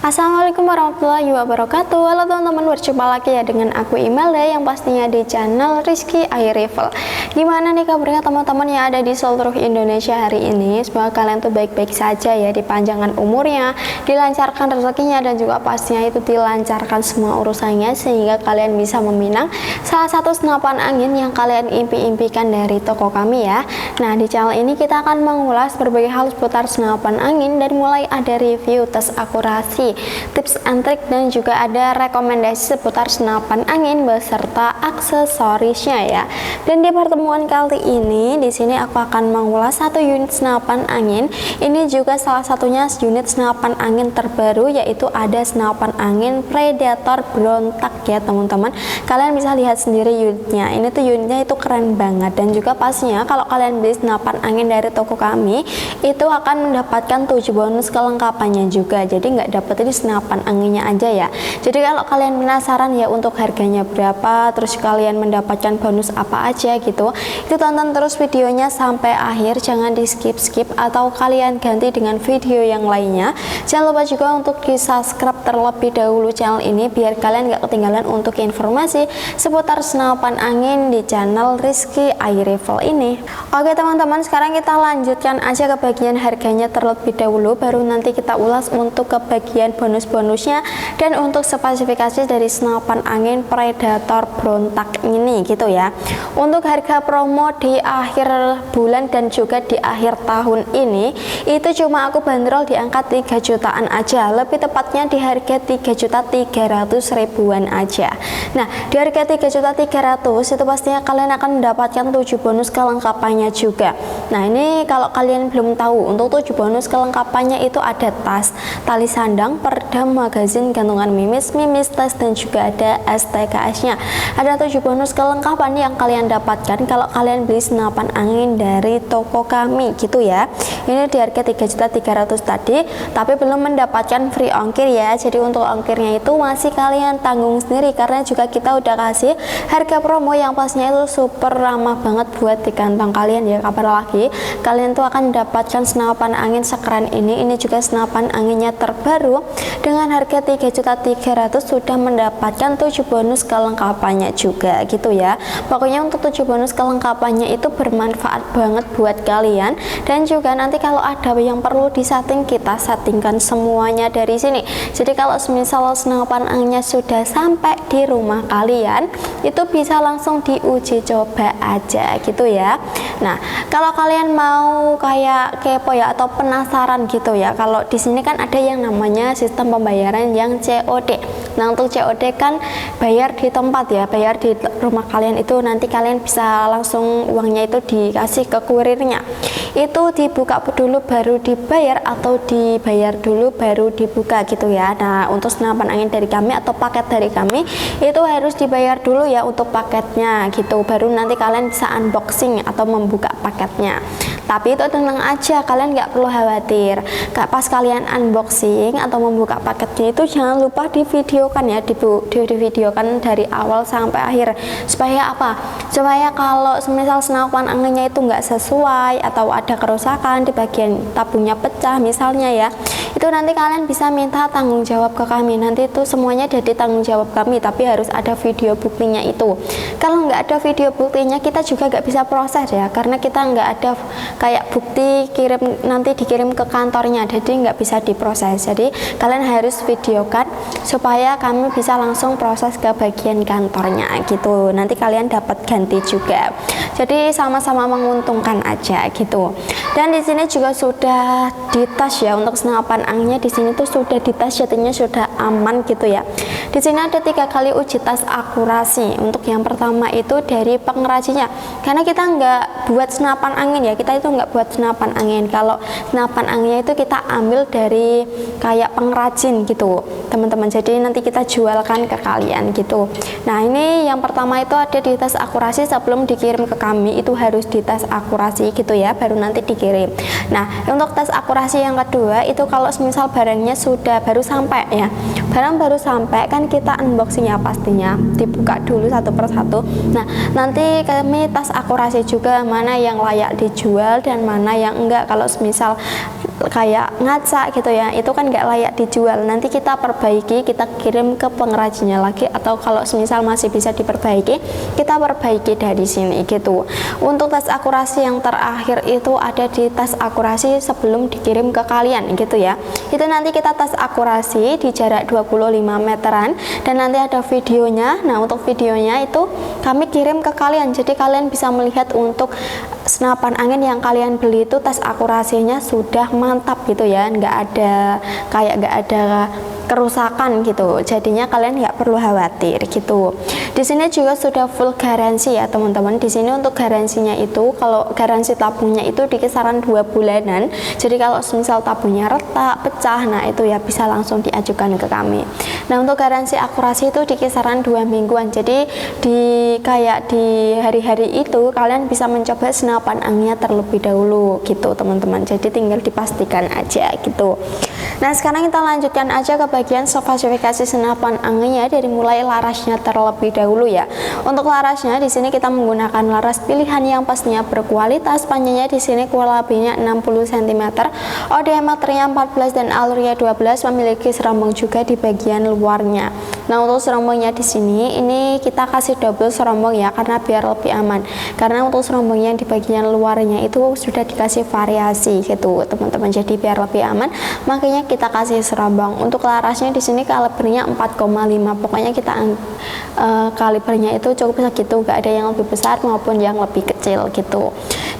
Assalamualaikum warahmatullahi wabarakatuh. Halo teman-teman, berjumpa lagi ya dengan aku Imelda yang pastinya di channel Rizky Air Rifle. Gimana nih kabarnya teman-teman yang ada di seluruh Indonesia hari ini? Semoga kalian tuh baik-baik saja ya, dipanjangkan umurnya, dilancarkan rezekinya, dan juga pastinya itu dilancarkan semua urusannya sehingga kalian bisa meminang salah satu senapan angin yang kalian impi-impikan dari toko kami ya. Nah, di channel ini kita akan mengulas berbagai hal seputar senapan angin, dari mulai ada review, tes akurasi, tips and trik, dan juga ada rekomendasi seputar senapan angin beserta aksesorisnya ya. Dan di pertemuan kali ini di sini aku akan mengulas satu unit senapan angin. Ini juga salah satunya unit senapan angin terbaru, yaitu ada senapan angin Predator Berontak ya teman-teman. Kalian bisa lihat sendiri unitnya. Ini tuh unitnya itu keren banget, dan juga pastinya kalau kalian beli senapan angin dari toko kami itu akan mendapatkan 7 bonus kelengkapannya juga. Jadi nggak dapat ini senapan anginnya aja ya. Jadi kalau kalian penasaran ya untuk harganya berapa, terus kalian mendapatkan bonus apa aja gitu, itu tonton terus videonya sampai akhir, jangan di skip atau kalian ganti dengan video yang lainnya. Jangan lupa juga untuk di subscribe terlebih dahulu channel ini biar kalian nggak ketinggalan untuk informasi seputar senapan angin di channel Rizky Air Rifle ini. Oke teman-teman, sekarang kita lanjutkan aja ke bagian harganya terlebih dahulu, baru nanti kita ulas untuk ke bagian bonus-bonusnya dan untuk spesifikasi dari senapan angin Predator Berontak ini gitu ya. Untuk harga promo di akhir bulan dan juga di akhir tahun ini itu cuma aku bandrol di angka 3 jutaan aja, lebih tepatnya di harga 3.300.000-an aja. Nah, di harga 3.300.000 itu pastinya kalian akan mendapatkan 7 bonus kelengkapannya juga. Nah, ini kalau kalian belum tahu, untuk 7 bonus kelengkapannya itu ada tas, tali sandang, perdam, magazin, gantungan mimis, tas, dan juga ada STKS-nya. Ada 7 bonus kelengkapan yang kalian dapatkan kalau kalian beli senapan angin dari toko kami gitu ya. Ini di harga 3.300.000 tadi, tapi belum mendapatkan free ongkir ya. Jadi untuk ongkirnya itu masih kalian tanggung sendiri, karena juga kita udah kasih harga promo yang pasnya itu super ramah banget buat di kantong kalian ya. Kabar lagi, kalian tuh akan mendapatkan senapan angin sekeren ini. Ini juga senapan anginnya terbaru dengan harga 3.300.000 sudah mendapatkan 7 bonus kelengkapannya juga gitu ya. Pokoknya untuk 7 bonus kelengkapannya itu bermanfaat banget buat kalian, dan juga nanti kalau ada yang perlu disetting, kita settingkan semuanya dari sini. Jadi kalau semisal senapan anginnya sudah sampai di rumah kalian, itu bisa langsung diuji coba aja gitu ya. Nah, kalau kalian mau kayak kepo ya atau penasaran gitu ya, kalau di sini kan ada yang namanya sistem pembayaran yang COD. Nah, untuk COD kan bayar di tempat ya, bayar di rumah kalian, itu nanti kalian bisa langsung uangnya itu dikasih ke kurirnya. Itu dibuka dulu baru dibayar atau dibayar dulu baru dibuka gitu ya. Nah, untuk senapan angin dari kami atau paket dari kami itu harus dibayar dulu ya untuk paketnya gitu, baru nanti kalian bisa unboxing atau membuka paketnya. Tapi itu tenang aja, kalian nggak perlu khawatir. Pas kalian unboxing atau membuka paketnya itu jangan lupa divideokan ya, divideokan dari awal sampai akhir. Supaya apa? Supaya kalau semisal senapan anginnya itu nggak sesuai atau ada kerusakan di bagian tabungnya pecah misalnya ya, itu nanti kalian bisa minta tanggung jawab ke kami. Nanti itu semuanya jadi tanggung jawab kami, tapi harus ada video buktinya itu. Kalau nggak ada video buktinya, kita juga nggak bisa proses ya, karena kita nggak ada kayak bukti nanti dikirim ke kantornya, jadi nggak bisa diproses. Jadi kalian harus videokan supaya kami bisa langsung proses ke bagian kantornya gitu. Nanti kalian dapat ganti juga. Jadi sama-sama menguntungkan aja gitu. Dan di sini juga sudah ditas ya, untuk senapan anginnya di sini tuh sudah ditas, jadinya sudah aman gitu ya. Di sini ada 3 kali uji tas akurasi. Untuk yang pertama itu dari pengrajinnya, karena kita nggak buat senapan angin ya, kita itu nggak buat senapan angin. Kalau senapan anginnya itu kita ambil dari kayak pengrajin gitu teman-teman, jadi nanti kita jualkan ke kalian gitu. Nah, ini yang pertama itu ada di tes akurasi, sebelum dikirim ke kami itu harus di tes akurasi gitu ya, baru nanti dikirim. Nah, untuk tes akurasi yang kedua itu kalau misal barangnya sudah baru sampai ya, barang baru sampai kan kita unboxing ya, pastinya dibuka dulu satu persatu. Nah, nanti kami tes akurasi juga mana yang layak dijual dan mana yang enggak. Kalau misal kayak ngaca gitu ya, itu kan nggak layak dijual. Nanti kita perbaiki, kita kirim ke pengrajinnya lagi, atau kalau semisal masih bisa diperbaiki, kita perbaiki dari sini gitu. Untuk tes akurasi yang terakhir itu ada di tes akurasi sebelum dikirim ke kalian gitu ya. Itu nanti kita tes akurasi di jarak 25 meteran dan nanti ada videonya. Nah, untuk videonya itu kami kirim ke kalian, jadi kalian bisa melihat untuk senapan angin yang kalian beli itu tes akurasinya sudah mantap gitu ya, nggak ada kerusakan gitu, jadinya kalian nggak perlu khawatir gitu. Di sini juga sudah full garansi ya teman-teman. Di sini untuk garansinya itu, kalau garansi tabungnya itu di kisaran 2 bulanan. Jadi kalau misal tabungnya retak, pecah, nah itu ya bisa langsung diajukan ke kami. Nah, untuk garansi akurasi itu di kisaran 2 mingguan. Jadi di hari-hari itu kalian bisa mencoba senapan anginnya terlebih dahulu gitu teman-teman. Jadi tinggal dipastikan aja gitu. Nah, sekarang kita lanjutkan aja ke bagian spesifikasi senapan anginnya dari mulai larasnya terlebih dahulu ya. Untuk larasnya di sini kita menggunakan laras pilihan yang pastinya berkualitas. Panjangnya di sini kurang lebihnya 60 cm, diameternya 14 dan alurnya 12, memiliki serambang juga di bagian luarnya. Nah, untuk serambangnya di sini ini kita kasih double serambang ya, karena biar lebih aman. Karena untuk serambang yang di bagian luarnya itu sudah dikasih variasi gitu teman-teman. Jadi biar lebih aman, makanya kita kasih serambang. Untuk larasnya di sini kalibernya 4,5. Pokoknya kita kalibernya itu cukup segitu, gak ada yang lebih besar maupun yang lebih kecil gitu.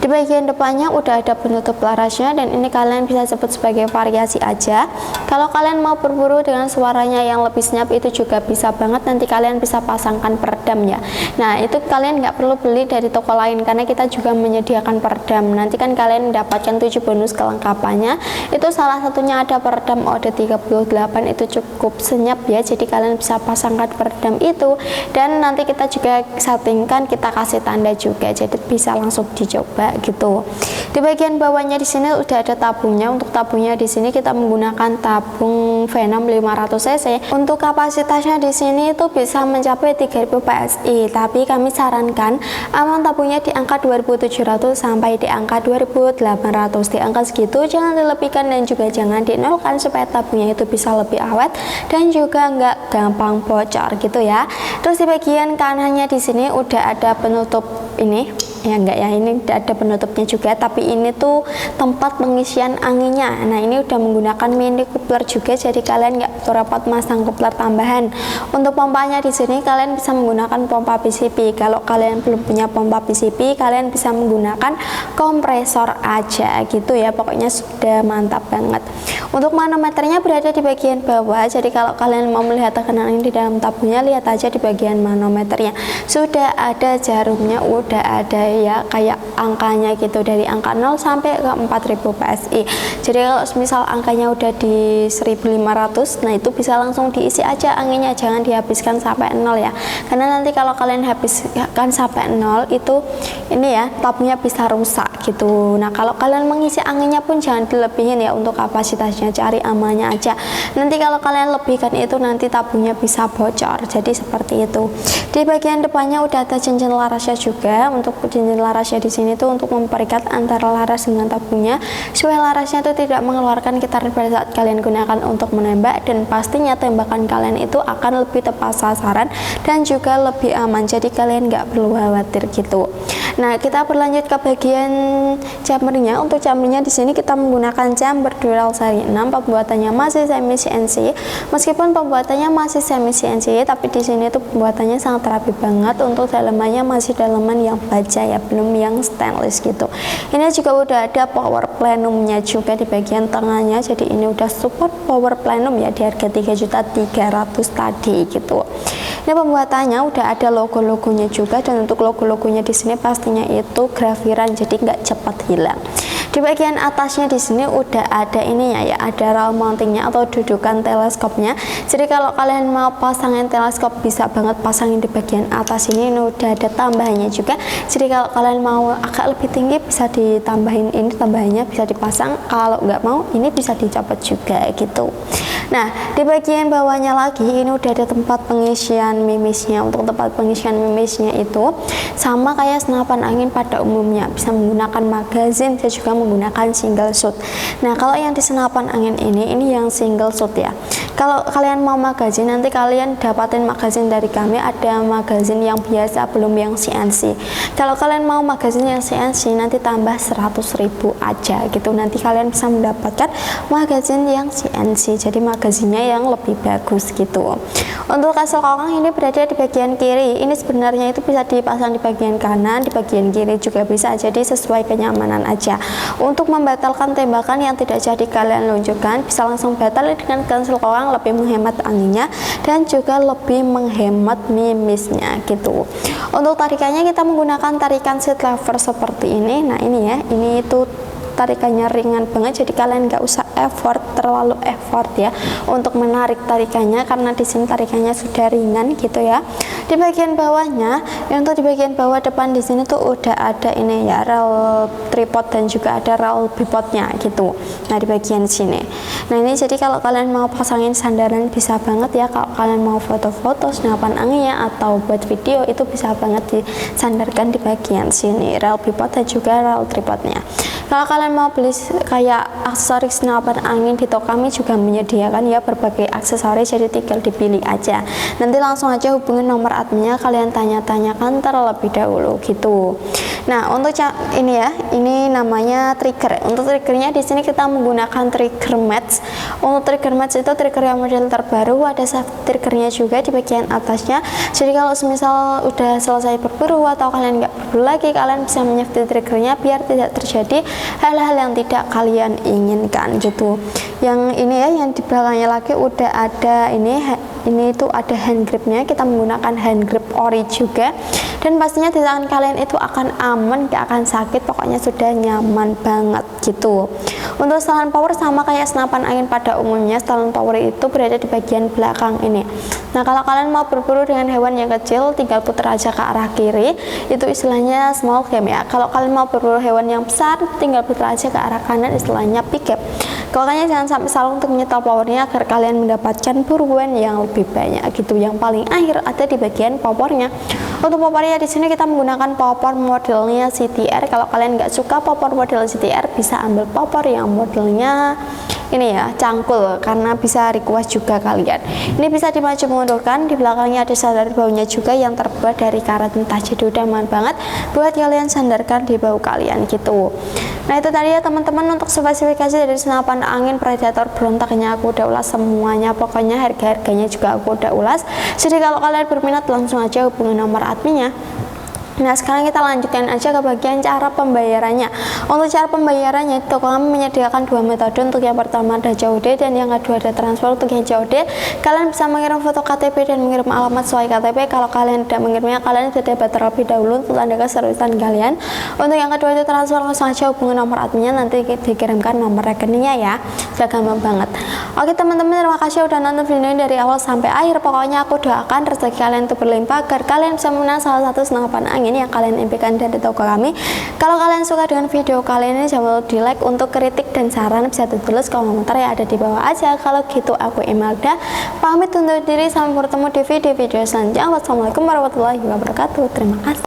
Di bagian depannya udah ada penutup larasnya, dan ini kalian bisa sebut sebagai variasi aja. Kalau kalian mau berburu dengan suaranya yang lebih senyap itu juga bisa banget, nanti kalian bisa pasangkan peredam ya. Nah, itu kalian nggak perlu beli dari toko lain karena kita juga menyediakan peredam. Nanti kan kalian mendapatkan 7 bonus kelengkapannya, itu salah satunya ada peredam OD38, itu cukup senyap ya, jadi kalian bisa pasangkan peredam itu, dan nanti kita juga settingkan, kita kasih tanda juga, jadi bisa langsung dicoba gitu. Di bagian bawahnya di sini udah ada tabungnya. Untuk tabungnya di sini kita menggunakan tabung Venom 500 cc. Untuk kapasitasnya di sini itu bisa mencapai 3000 PSI, tapi kami sarankan aman tabungnya di angka 2700 sampai di angka 2800. Di angka segitu jangan dilebihkan dan juga jangan dinolkan, supaya tabungnya itu bisa lebih awet dan juga nggak gampang bocor gitu ya. Terus di bagian kanannya di sini udah ada penutup ini ya, enggak ya, ini ada penutupnya juga, tapi ini tuh tempat pengisian anginnya. Nah, ini udah menggunakan mini coupler juga, jadi kalian nggak perlu repot masang coupler tambahan. Untuk pompanya di sini kalian bisa menggunakan pompa PCP. Kalau kalian belum punya pompa PCP, kalian bisa menggunakan kompresor aja gitu ya, pokoknya sudah mantap banget. Untuk manometernya berada di bagian bawah, jadi kalau kalian mau melihat tekanan angin di dalam tabungnya, lihat aja di bagian manometernya sudah ada jarumnya, udah ada ya kayak angkanya gitu, dari angka 0 sampai ke 4000 PSI. Jadi kalau misal angkanya udah di 1500, nah itu bisa langsung diisi aja anginnya, jangan dihabiskan sampai 0 ya, karena nanti kalau kalian habiskan sampai 0 itu ini ya, tabungnya bisa rusak gitu. Nah, kalau kalian mengisi anginnya pun jangan dilebihin ya, untuk kapasitasnya cari amannya aja. Nanti kalau kalian lebihkan itu nanti tabungnya bisa bocor, jadi seperti itu. Di bagian depannya udah ada cincin larasnya juga. Untuk cincin larasnya di sini tuh untuk memperikat antara laras dengan tabungnya, supaya larasnya itu tidak mengeluarkan getaran pada saat kalian gunakan untuk menembak, dan pastinya tembakan kalian itu akan lebih tepat sasaran dan juga lebih aman, jadi kalian nggak perlu khawatir gitu. Nah, kita berlanjut ke bagian chambernya. Untuk chambernya di sini kita menggunakan chamber dual seri 6, pembuatannya masih semi CNC. Meskipun pembuatannya masih semi CNC, tapi di sini tuh pembuatannya sangat rapi banget. Untuk dalamannya masih dalaman yang baja ya, belum yang stainless gitu. Ini juga udah ada power plenumnya juga di bagian tengahnya, jadi ini udah support power plenum ya, di harga 3.300.000 tadi gitu. Ini pembuatannya udah ada logo-logonya juga, dan untuk logo-logonya di sini pastinya itu grafiran, jadi nggak cepat hilang. Di bagian atasnya di sini udah ada ininya ya, ada roll mountingnya atau dudukan teleskopnya. Jadi kalau kalian mau pasangin teleskop bisa banget pasangin di bagian atas ini udah ada tambahannya juga. Jadi kalau kalian mau agak lebih tinggi bisa ditambahin, ini tambahannya bisa dipasang. Kalau nggak mau ini bisa dicopot juga gitu. Nah, di bagian bawahnya lagi ini udah ada tempat pengisian mimisnya. Untuk tempat pengisian mimisnya itu sama kayak senapan angin pada umumnya, bisa menggunakan magazin, bisa juga menggunakan single shoot. Nah, kalau yang di senapan angin ini yang single shoot ya. Kalau kalian mau magazin, nanti kalian dapatin magazin dari kami, ada magazin yang biasa, belum yang CNC. Kalau kalian mau magazin yang CNC, nanti tambah 100.000 aja gitu, nanti kalian bisa mendapatkan magazin yang CNC, jadi magazinnya yang lebih bagus gitu. Untuk kastil kokang ini berada di bagian kiri, ini sebenarnya itu bisa dipasang di bagian kanan, di bagian kiri juga bisa, jadi sesuai kenyamanan aja. Untuk membatalkan tembakan yang tidak jadi kalian luncurkan, bisa langsung batal dengan kastil kokang, lebih menghemat anginnya dan juga lebih menghemat mimisnya gitu. Untuk tarikannya kita menggunakan tarikan seat lever seperti ini. Nah, ini ya, ini itu tarikannya ringan banget, jadi kalian nggak usah terlalu effort ya untuk menarik tarikannya, karena di sini tarikannya sudah ringan gitu ya. Di bagian bawahnya, untuk di bagian bawah depan di sini tuh udah ada ini ya, rel tripod dan juga ada rel bipodnya gitu. Nah, di bagian sini. Nah, ini jadi kalau kalian mau pasangin sandaran bisa banget ya, kalau kalian mau foto-foto senapan anginnya atau buat video itu bisa banget disandarkan di bagian sini, rel bipod dan juga rel tripodnya. Kalau kalian mau beli kayak aksesoris senapan angin, di toko kami juga menyediakan ya berbagai aksesoris, jadi tinggal dipilih aja. Nanti langsung aja hubungin nomor adminnya, kalian tanya-tanyakan terlebih dahulu gitu. Nah, untuk ini ya, ini namanya trigger. Untuk triggernya di sini kita menggunakan trigger match. Untuk trigger match itu trigger yang model terbaru, ada safety triggernya juga di bagian atasnya. Jadi kalau semisal udah selesai berburu atau kalian nggak berburu lagi, kalian bisa menyafety triggernya biar tidak terjadi hal-hal yang tidak kalian inginkan gitu. Yang ini ya, yang di belakangnya lagi udah ada ini tuh ada hand gripnya, kita menggunakan hand grip ori juga, dan pastinya di tangan kalian itu akan aman, gak akan sakit, pokoknya sudah nyaman banget gitu. Untuk setelan power sama kayak senapan angin pada umumnya, setelan power itu berada di bagian belakang ini. Nah, kalau kalian mau berburu dengan hewan yang kecil, tinggal putar aja ke arah kiri, itu istilahnya small game ya. Kalau kalian mau berburu hewan yang besar, tinggal putar aja ke arah kanan, istilahnya big game. Pokoknya jangan sampai salah untuk menyetel powernya agar kalian mendapatkan buruan yang lebih banyak gitu. Yang paling akhir ada di bagian powernya. Untuk powernya di sini kita menggunakan power modelnya CTR. Kalau kalian nggak suka power model CTR, bisa ambil power yang modelnya ini ya, cangkul, karena bisa request juga kalian. Ini bisa dimaju mundurkan, di belakangnya ada sandar baunya juga yang terbuat dari karet mentah, jadi udah aman banget buat kalian sandarkan di bau kalian gitu. Nah, itu tadi ya teman-teman untuk spesifikasi dari senapan angin Predator berontaknya aku udah ulas semuanya, pokoknya harga-harganya juga aku udah ulas. Jadi kalau kalian berminat langsung aja hubungi nomor adminnya. Nah, sekarang kita lanjutkan aja ke bagian cara pembayarannya. Untuk cara pembayarannya itu kami menyediakan dua metode. Untuk yang pertama ada COD dan yang kedua ada transfer. Untuk yang COD, kalian bisa mengirim foto KTP dan mengirim alamat sesuai KTP. Kalau kalian tidak mengirimnya, kalian sudah dapat terlebih dahulu untuk tanda keseriusan kalian. Untuk yang kedua itu transfer, langsung aja hubungi nomor adminnya, nanti dikirimkan nomor rekeningnya ya. Sudah gampang banget. Oke teman-teman, terima kasih udah nonton video ini dari awal sampai akhir. Pokoknya aku doakan rezeki kalian itu berlimpah agar kalian bisa menang salah satu senapan angin yang kalian impikan dari toko kami. Kalau kalian suka dengan video kali ini, jangan lupa di like. Untuk kritik dan saran bisa ditulis komentar yang ada di bawah aja. Kalau gitu aku Imelda pamit undur diri, sampai bertemu di video-video selanjutnya. Wassalamualaikum warahmatullahi wabarakatuh. Terima kasih.